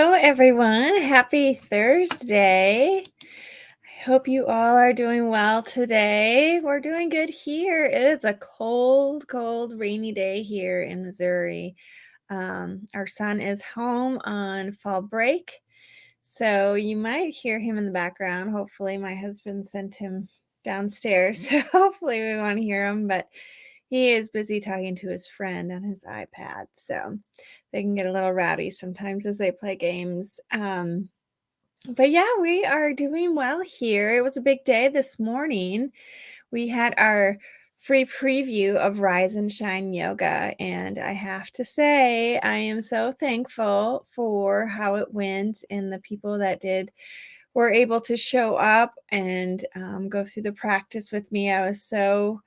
Hello, everyone. Happy Thursday. I hope you all are doing well today. We're doing good here. It is a cold, cold, rainy day here in Missouri. Our son is home on fall break, so you might hear him in the background. Hopefully, my husband sent him downstairs, so hopefully we won't hear him, but he is busy talking to his friend on his iPad, so they can get a little rowdy sometimes as they play games. But yeah, we are doing well here. It was a big day this morning. We had our free preview of Rise and Shine Yoga, and I have to say, I am so thankful for how it went and the people that did were able to show up and go through the practice with me. I was so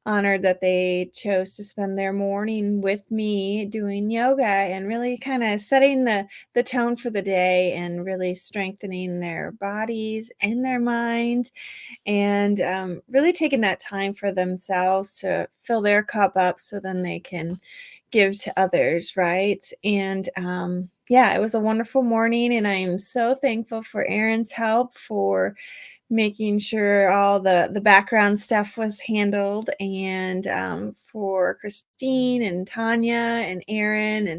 honored that they chose to spend their morning with me doing yoga and really kind of setting the tone for the day and really strengthening their bodies and their minds and really taking that time for themselves to fill their cup up so then they can give to others, right? And yeah, it was a wonderful morning, and I am so thankful for Aaron's help for making sure all the background stuff was handled, and for Christine and Tanya and Aaron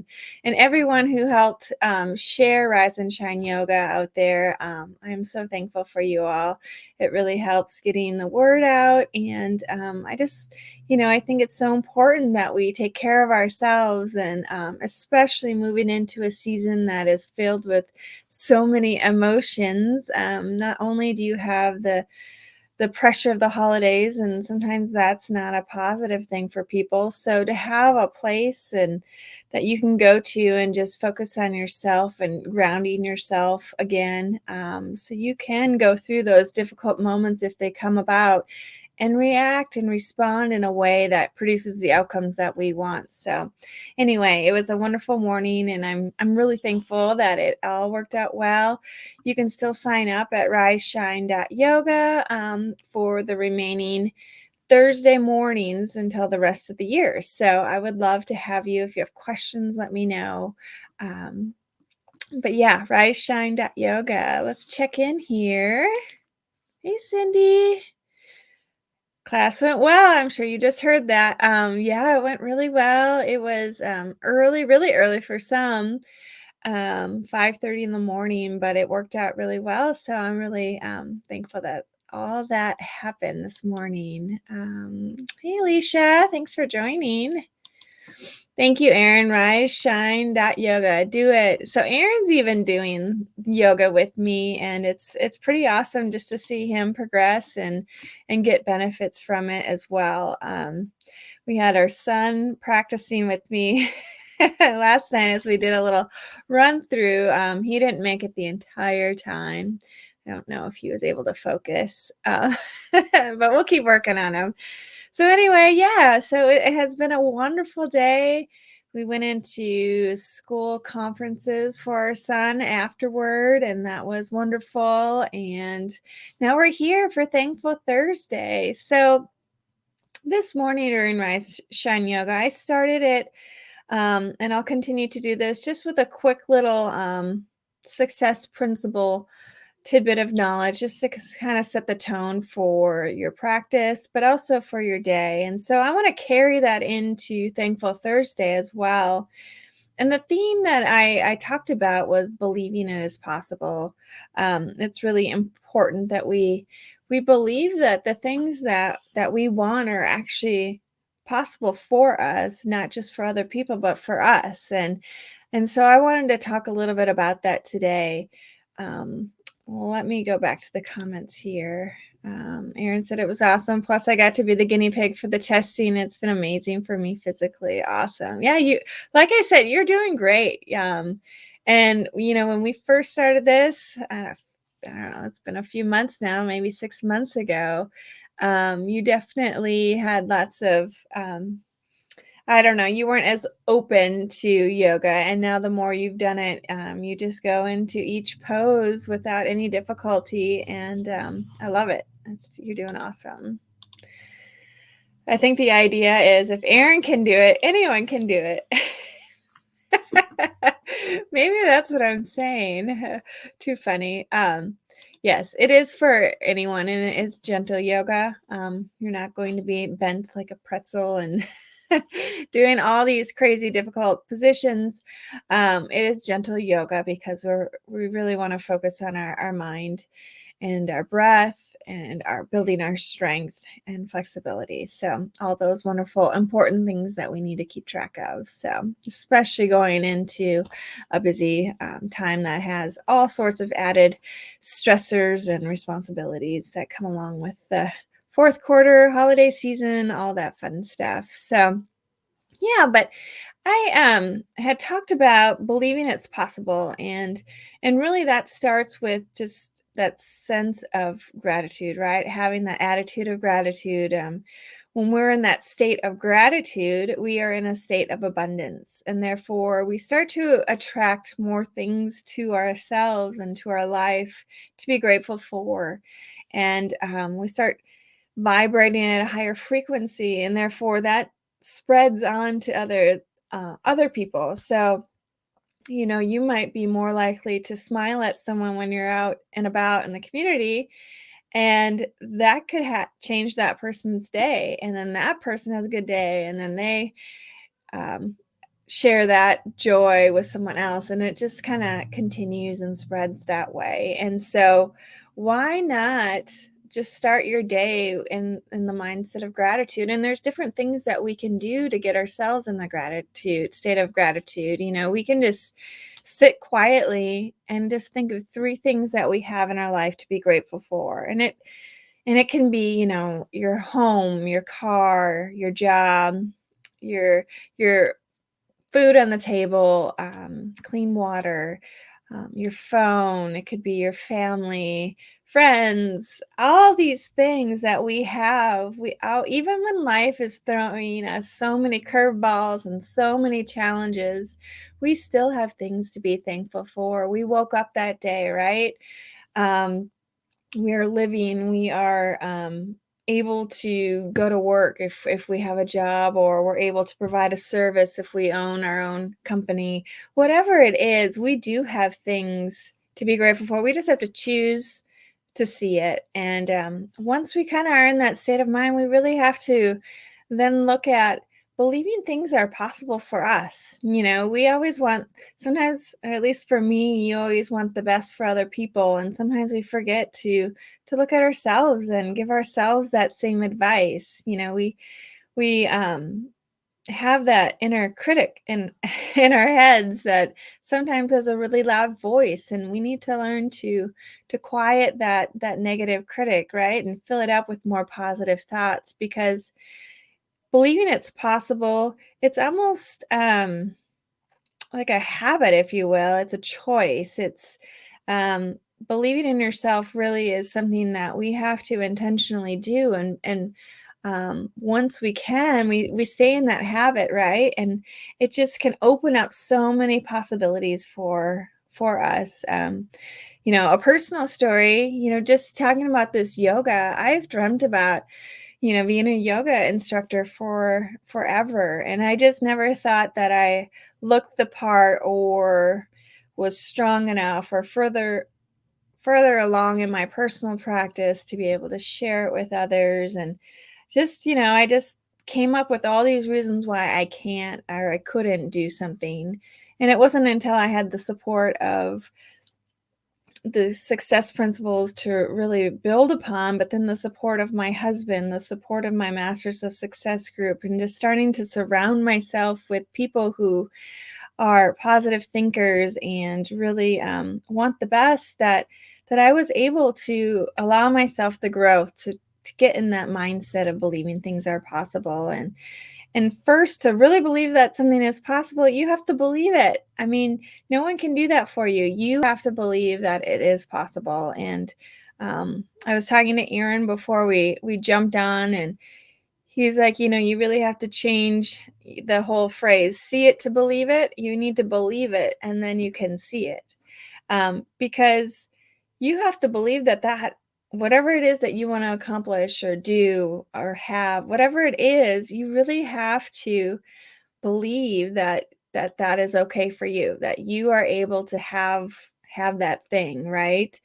and everyone who helped share Rise and Shine Yoga out there. I'm so thankful for you all. It really helps getting the word out, and I just, I think it's so important that we take care of ourselves, and especially moving into a season that is filled with so many emotions. Not only do you have the pressure of the holidays, and sometimes that's not a positive thing for people. So to have a place and that you can go to and just focus on yourself and grounding yourself again, so you can go through those difficult moments if they come about and react and respond in a way that produces the outcomes that we want. So anyway, it was a wonderful morning, and I'm really thankful that it all worked out well. You can still sign up at riseshine.yoga for the remaining Thursday mornings until the rest of the year. So I would love to have you. If you have questions, let me know. Um, but yeah, riseshine.yoga. Let's check in here. Hey, Cindy. Class went well. I'm sure you just heard that. Yeah, it went really well. It was early, really early for some, 5:30 in the morning, but it worked out really well. So I'm really thankful that all that happened this morning. Hey, Alicia, thanks for joining. Thank you, Aaron. Riseshine.yoga. Do it. So Aaron's even doing yoga with me, and it's pretty awesome just to see him progress and get benefits from it as well. We had our son practicing with me last night as we did a little run through. He didn't make it the entire time. I don't know if he was able to focus, but we'll keep working on him. So anyway, yeah, so it has been a wonderful day. We went into school conferences for our son afterward, and that was wonderful. And now we're here for Thankful Thursday. So this morning during Rise Shine Yoga, I started it, and I'll continue to do this just with a quick little success principle tidbit of knowledge just to kind of set the tone for your practice, but also for your day. And so I want to carry that into Thankful Thursday as well. And the theme that I talked about was believing it is possible. It's really important that we believe that the things that we want are actually possible for us, not just for other people, but for us. And so I wanted to talk a little bit about that today. Um, Let me go back to the comments here. Aaron said it was awesome. Plus, I got to be the guinea pig for the testing. It's been amazing for me physically. Awesome. Yeah, like I said, you're doing great. And when we first started this, I don't know, it's been a few months now, maybe 6 months ago. You definitely had lots of I don't know, you weren't as open to yoga, and now the more you've done it, you just go into each pose without any difficulty, and I love it. You're doing awesome. I think the idea is if Aaron can do it, anyone can do it. Maybe that's what I'm saying. Too funny. Yes, it is for anyone, and it's gentle yoga. You're not going to be bent like a pretzel and doing all these crazy difficult positions. It is gentle yoga because we really want to focus on our mind and our breath and our building our strength and flexibility. So, all those wonderful, important things that we need to keep track of. So, especially going into a busy time that has all sorts of added stressors and responsibilities that come along with the fourth quarter, holiday season, all that fun stuff. So, yeah, but I had talked about believing it's possible, and really that starts with just that sense of gratitude, right? Having that attitude of gratitude. When we're in that state of gratitude, we are in a state of abundance, and therefore we start to attract more things to ourselves and to our life to be grateful for, and we start vibrating at a higher frequency, and therefore that spreads on to other people. So, you might be more likely to smile at someone when you're out and about in the community, and that could change that person's day. And then that person has a good day, and then they um, share that joy with someone else. And it just kind of continues and spreads that way. And so, why not just start your day in the mindset of gratitude? And there's different things that we can do to get ourselves in the gratitude state of gratitude. We can just sit quietly and just think of three things that we have in our life to be grateful for. And it can be, your home, your car, your job, your food on the table, clean water, your phone. It could be your family, friends, all these things that we have. Even when life is throwing us so many curveballs and so many challenges, we still have things to be thankful for. We woke up that day, right? Um, we are living, we are able to go to work if we have a job, or we're able to provide a service if we own our own company. Whatever it is, we do have things to be grateful for. We just have to choose to see it. And once we kind of are in that state of mind, we really have to then look at believing things are possible for us. We always want, sometimes, or at least for me, you always want the best for other people, and sometimes we forget to look at ourselves and give ourselves that same advice. We have that inner critic in in our heads that sometimes has a really loud voice, and we need to learn to quiet that negative critic, right? And fill it up with more positive thoughts, because believing it's possible, it's almost like a habit, if you will. It's a choice. It's um, believing in yourself really is something that we have to intentionally do, and once we can, we stay in that habit, right? And it just can open up so many possibilities for us. A personal story. Just talking about this yoga, I've dreamt about being a yoga instructor for forever. And I just never thought that I looked the part or was strong enough or further along in my personal practice to be able to share it with others. And I just came up with all these reasons why I can't or I couldn't do something. And it wasn't until I had the support of the success principles to really build upon, but then the support of my husband, the support of my Masters of Success group, and just starting to surround myself with people who are positive thinkers and really want the best, that I was able to allow myself the growth to get in that mindset of believing things are possible. And first, to really believe that something is possible, you have to believe it. I mean, no one can do that for you. You have to believe that it is possible. And I was talking to Aaron before we jumped on, and he's like, you really have to change the whole phrase, see it to believe it. You need to believe it, and then you can see it. Because you have to believe that whatever it is that you want to accomplish or do or have, whatever it is, you really have to believe that that that is okay for you, that you are able to have that thing, right?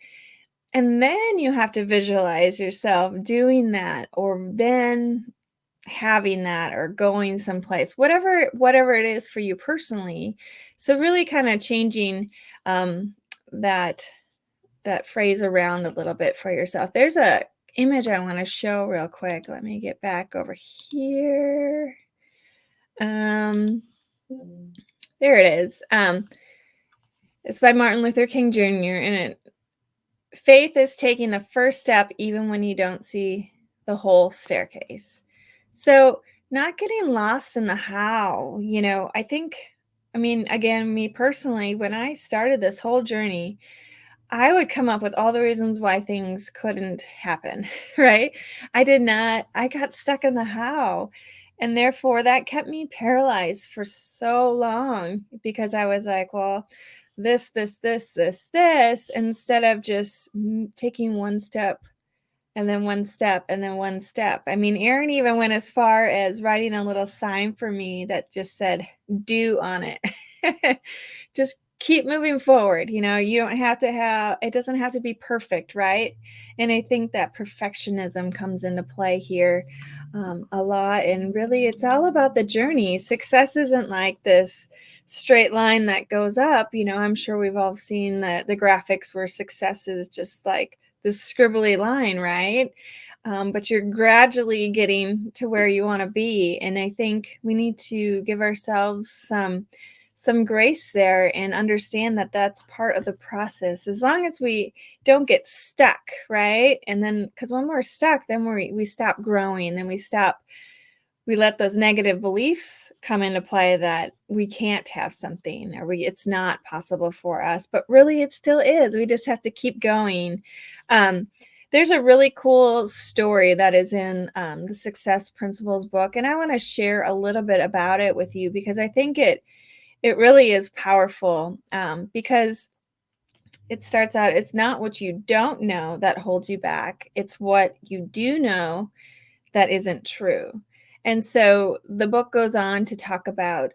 And then you have to visualize yourself doing that or then having that or going someplace, whatever it is for you personally. So really kind of changing um, that that phrase around a little bit for yourself. There's a image I want to show real quick. Let me get back over here. Um, there it is. It's by Martin Luther King Jr. and faith is taking the first step even when you don't see the whole staircase. So, not getting lost in the how, I think, I mean, again, me personally, when I started this whole journey, I would come up with all the reasons why things couldn't happen, right? I did not, I got stuck in the how. And therefore, that kept me paralyzed for so long because I was like, well, this, instead of just taking one step and then one step and then one step. I mean, Aaron even went as far as writing a little sign for me that just said, do on it. Just keep moving forward. You don't have to it doesn't have to be perfect, right? And I think that perfectionism comes into play here a lot. And really, it's all about the journey. Success isn't like this straight line that goes up. I'm sure we've all seen the graphics where success is just like this scribbly line, right? But you're gradually getting to where you want to be. And I think we need to give ourselves some grace there and understand that that's part of the process as long as we don't get stuck, right? And then because when we're stuck, then we stop growing, then we let those negative beliefs come into play that we can't have something or it's not possible for us, but really it still is. We just have to keep going. um, there's a really cool story that is in the Success Principles book, and I want to share a little bit about it with you because I think it really is powerful, because it starts out, it's not what you don't know that holds you back, it's what you do know that isn't true. And so the book goes on to talk about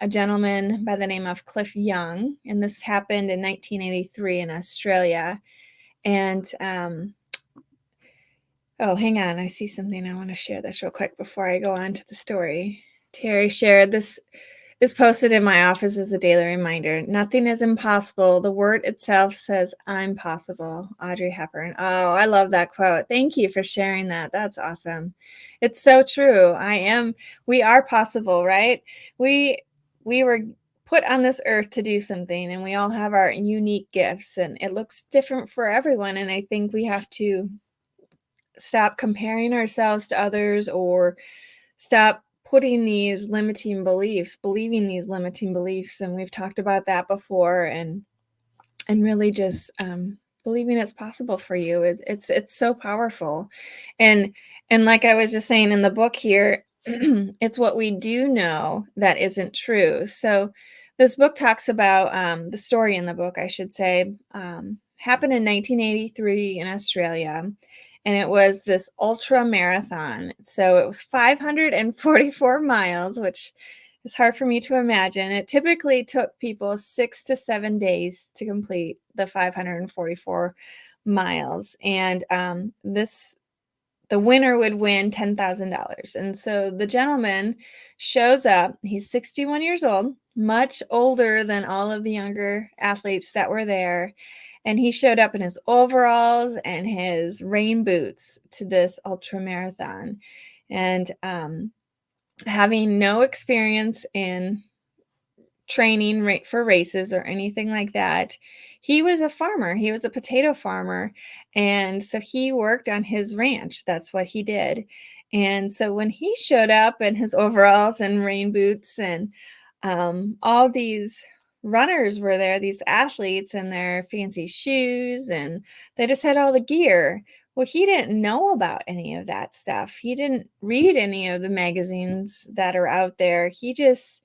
a gentleman by the name of Cliff Young, and this happened in 1983 in Australia. And oh, hang on, I see something. I want to share this real quick before I go on to the story. Terry shared this is posted in my office as a daily reminder. Nothing is impossible. The word itself says, I'm possible. Audrey Hepburn. Oh, I love that quote. Thank you for sharing that. That's awesome. It's so true. We are possible, right? We were put on this earth to do something, and we all have our unique gifts, and it looks different for everyone. And I think we have to stop comparing ourselves to others or stop putting these limiting beliefs, believing these limiting beliefs. And we've talked about that before, and really just believing it's possible for you. It's so powerful. And like I was just saying in the book here, it's what we do know that isn't true. So this book talks about the story in the book, I should say, happened in 1983 in Australia. And it was this ultra marathon. So it was 544 miles, which is hard for me to imagine. It typically took people 6 to 7 days to complete the 544 miles. And the winner would win $10,000. And so the gentleman shows up. He's 61 years old, much older than all of the younger athletes that were there. And he showed up in his overalls and his rain boots to this ultra marathon. And having no experience in training for races or anything like that. He was a farmer. He was a potato farmer. And so he worked on his ranch. That's what he did. And so when he showed up in his overalls and rain boots and all these runners were there, these athletes in their fancy shoes, and they just had all the gear. Well, he didn't know about any of that stuff. He didn't read any of the magazines that are out there. He just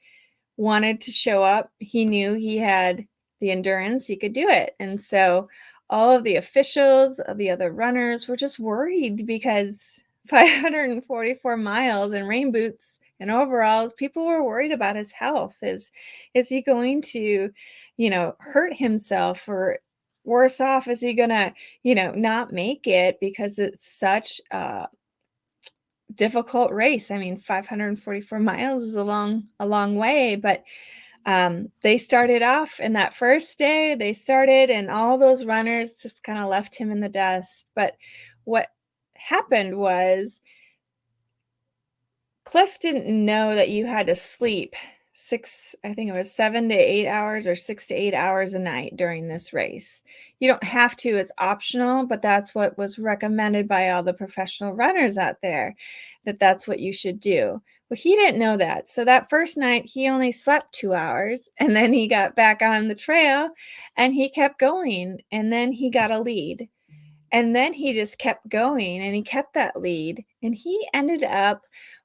wanted to show up. He knew he had the endurance, he could do it. And so all of the officials, the other runners were just worried because 544 miles in rain boots And overall, people were worried about his health. Is he going to, hurt himself, or worse off, is he gonna, not make it because it's such a difficult race? I mean, 544 miles is a long way, but they started off, and that first day they started, and all those runners just kind of left him in the dust. But what happened was Cliff didn't know that you had to sleep I think it was 7 to 8 hours or 6 to 8 hours a night during this race. You don't have to, it's optional, but that's what was recommended by all the professional runners out there, that that's what you should do. Well, he didn't know that. So that first night, he only slept 2 hours, and then he got back on the trail and he kept going. And then he got a lead. And then he just kept going, and he kept that lead, and he ended up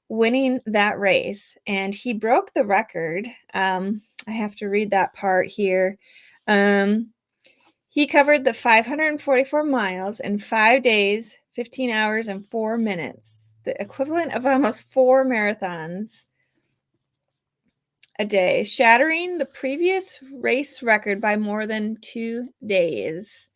winning that race, and he broke the record. I have to read that part here. Um, he covered the 544 miles in 5 days, 15 hours, and 4 minutes, the equivalent of almost 4 marathons a day, shattering the previous race record by more than 2 days.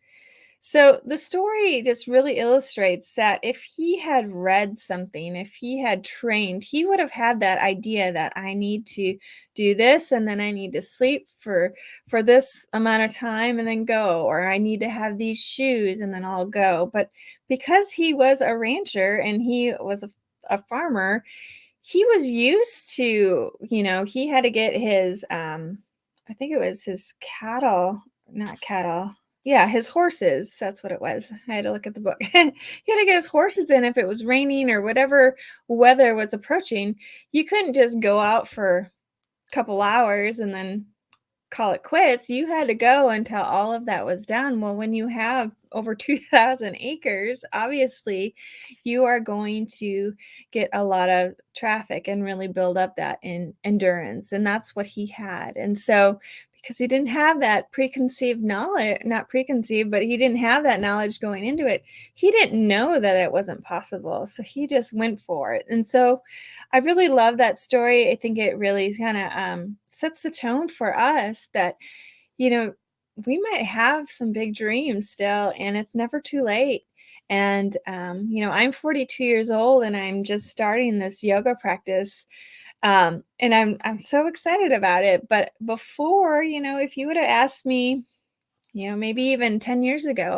So the story just really illustrates that if he had read something, if he had trained, he would have had that idea that I need to do this, and then I need to sleep for this amount of time and then go, or I need to have these shoes and then I'll go. But because he was a rancher and he was a farmer, he was used to, he had to get his I think it was his cattle, not cattle. Yeah, his horses, that's what it was. I had to look at the book. He had to get his horses in if it was raining or whatever weather was approaching. You couldn't just go out for a couple hours and then call it quits. You had to go until all of that was done. Well, when you have over 2,000 acres, obviously you are going to get a lot of traffic and really build up that endurance. And that's what he had. And so, because he didn't have that preconceived knowledge, not preconceived, but he didn't have that knowledge going into it, he didn't know that it wasn't possible. So he just went for it. And so I really love that story. I think it really kind of sets the tone for us that, you know, we might have some big dreams still, and it's never too late. And, I'm 42 years old, and I'm just starting this yoga practice. And I'm so excited about it. But before, if you would have asked me, maybe even 10 years ago,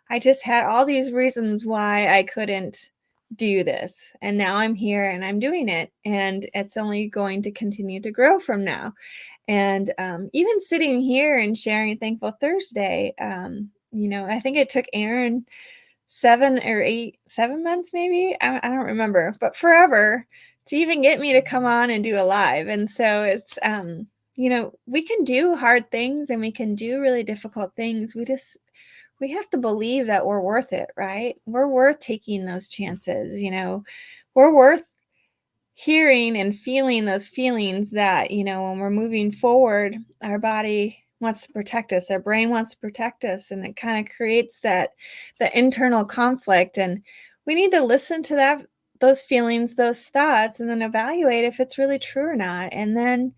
I just had all these reasons why I couldn't do this. And now I'm here and I'm doing it. And it's only going to continue to grow from now. And even sitting here and sharing Thankful Thursday, I think it took Aaron 7 months, maybe. I don't remember, but forever to even get me to come on and do a live. And so it's, we can do hard things and we can do really difficult things. We have to believe that we're worth it, right? We're worth taking those chances. We're worth hearing and feeling those feelings that, when we're moving forward, our body wants to protect us, our brain wants to protect us, and it kind of creates the internal conflict. And we need to listen to those feelings, those thoughts, and then evaluate if it's really true or not, and then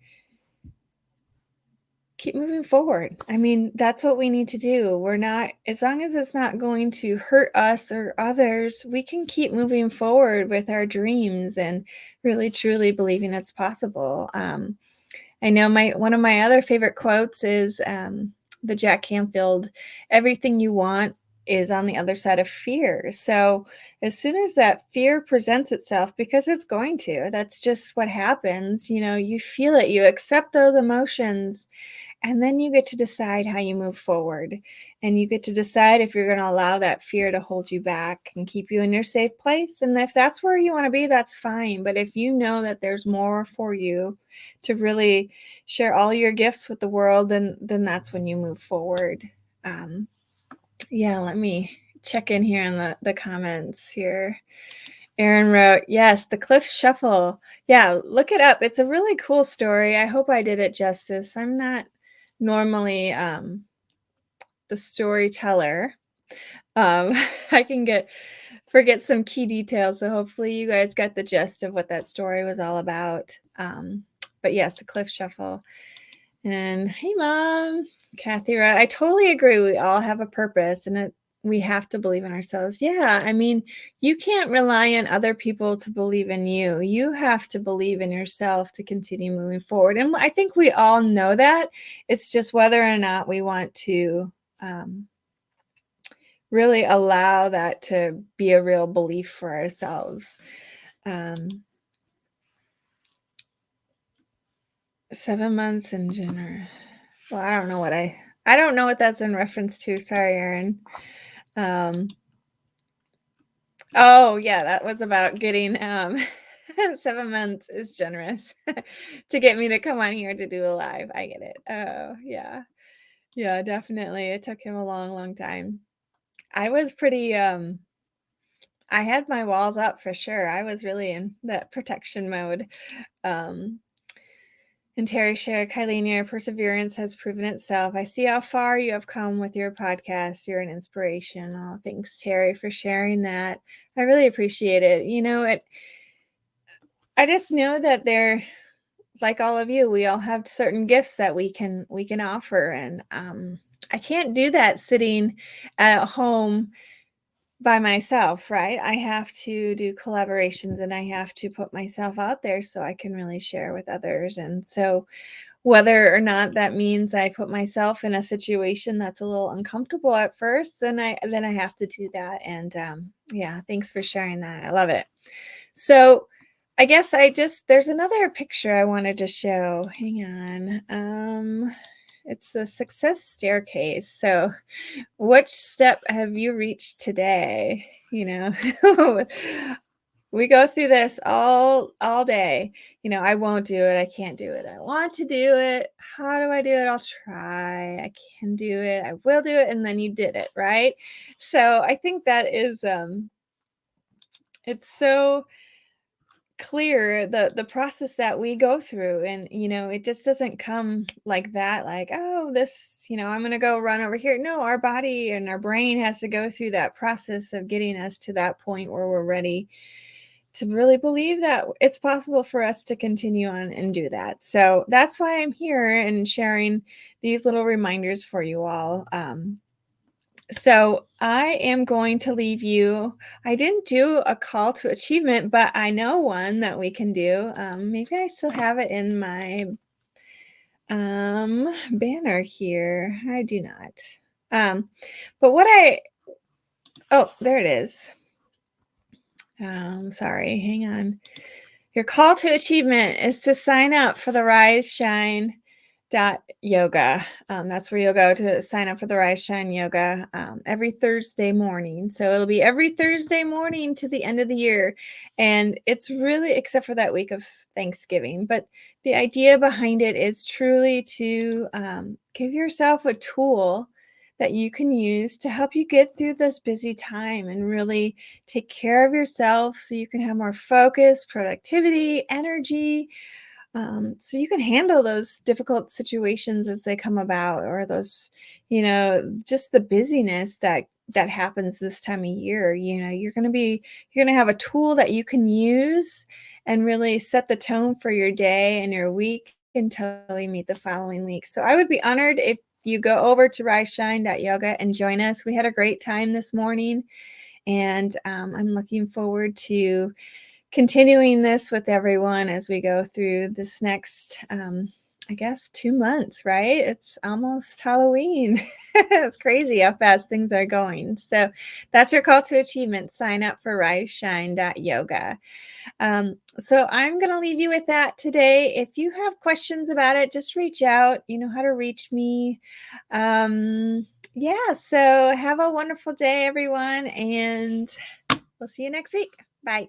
keep moving forward. I mean, that's what we need to do. We're not, as long as it's not going to hurt us or others, we can keep moving forward with our dreams and really truly believing it's possible. I know one of my other favorite quotes is the Jack Canfield, everything you want is on the other side of fear. So as soon as that fear presents itself, because it's going to, that's just what happens, you feel it, you accept those emotions, and then you get to decide how you move forward. And you get to decide if you're going to allow that fear to hold you back and keep you in your safe place. And if that's where you want to be, that's fine. But if you know that there's more for you to really share all your gifts with the world, then that's when you move forward. Yeah, let me check in here in the comments here. Aaron wrote, yes, the Cliff Shuffle. Yeah, look it up. It's a really cool story. I hope I did it justice. I'm not normally the storyteller. I can get forget some key details. So hopefully you guys got the gist of what that story was all about. But yes, the cliff shuffle. And hey, Mom, Kathy, right? I totally agree. We all have a purpose, and we have to believe in ourselves. Yeah, I mean, you can't rely on other people to believe in you. You have to believe in yourself to continue moving forward. And I think we all know that. It's just whether or not we want to really allow that to be a real belief for ourselves. 7 months in January. Well, I don't know what that's in reference to. Sorry, Erin. Oh, yeah, that was about getting 7 months is generous to get me to come on here to do a live. I get it. Oh, yeah. Yeah, definitely. It took him a long, long time. I was pretty I had my walls up for sure. I was really in that protection mode. Um And Terry shared, Kylene, your perseverance has proven itself. I see how far you have come with your podcast. You're an inspiration. Oh, thanks, Terry, for sharing that. I really appreciate it. I just know that they're like all of you. We all have certain gifts that we can offer, and I can't do that sitting at home by myself, right? I have to do collaborations, and I have to put myself out there so I can really share with others. And so whether or not that means I put myself in a situation that's a little uncomfortable at first, then I have to do that. And yeah, thanks for sharing that. I love it. So I guess there's another picture I wanted to show. Hang on. It's the success staircase. So which step have you reached today? We go through this all day. I won't do it. I can't do it. I want to do it. How do I do it? I'll try. I can do it. I will do it. And then you did it, right? So I think that is it's so clear the process that we go through, and it just doesn't come like that, like, oh, this, I'm going to go run over here. No, our body and our brain has to go through that process of getting us to that point where we're ready to really believe that it's possible for us to continue on and do that. So that's why I'm here and sharing these little reminders for you all. So I am going to leave you. I didn't do a call to achievement, but I know one that we can do. Maybe I still have it in my banner here. I do not. But oh, there it is. Sorry, hang on. Your call to achievement is to sign up for the Rise Shine yoga. That's where you'll go to sign up for the Rise Shine yoga every Thursday morning. So it'll be every Thursday morning to the end of the year. And it's really, except for that week of Thanksgiving, but the idea behind it is truly to give yourself a tool that you can use to help you get through this busy time and really take care of yourself so you can have more focus, productivity, energy, so you can handle those difficult situations as they come about, or those, just the busyness that happens this time of year. You're going to have a tool that you can use and really set the tone for your day and your week until we meet the following week. So I would be honored if you go over to riseshine.yoga and join us. We had a great time this morning, and I'm looking forward to continuing this with everyone as we go through this next, I guess, 2 months, right? It's almost Halloween. It's crazy how fast things are going. So that's your call to achievement. Sign up for riseshine.yoga. So I'm going to leave you with that today. If you have questions about it, just reach out. You know how to reach me. Yeah, so have a wonderful day, everyone, and we'll see you next week. Bye.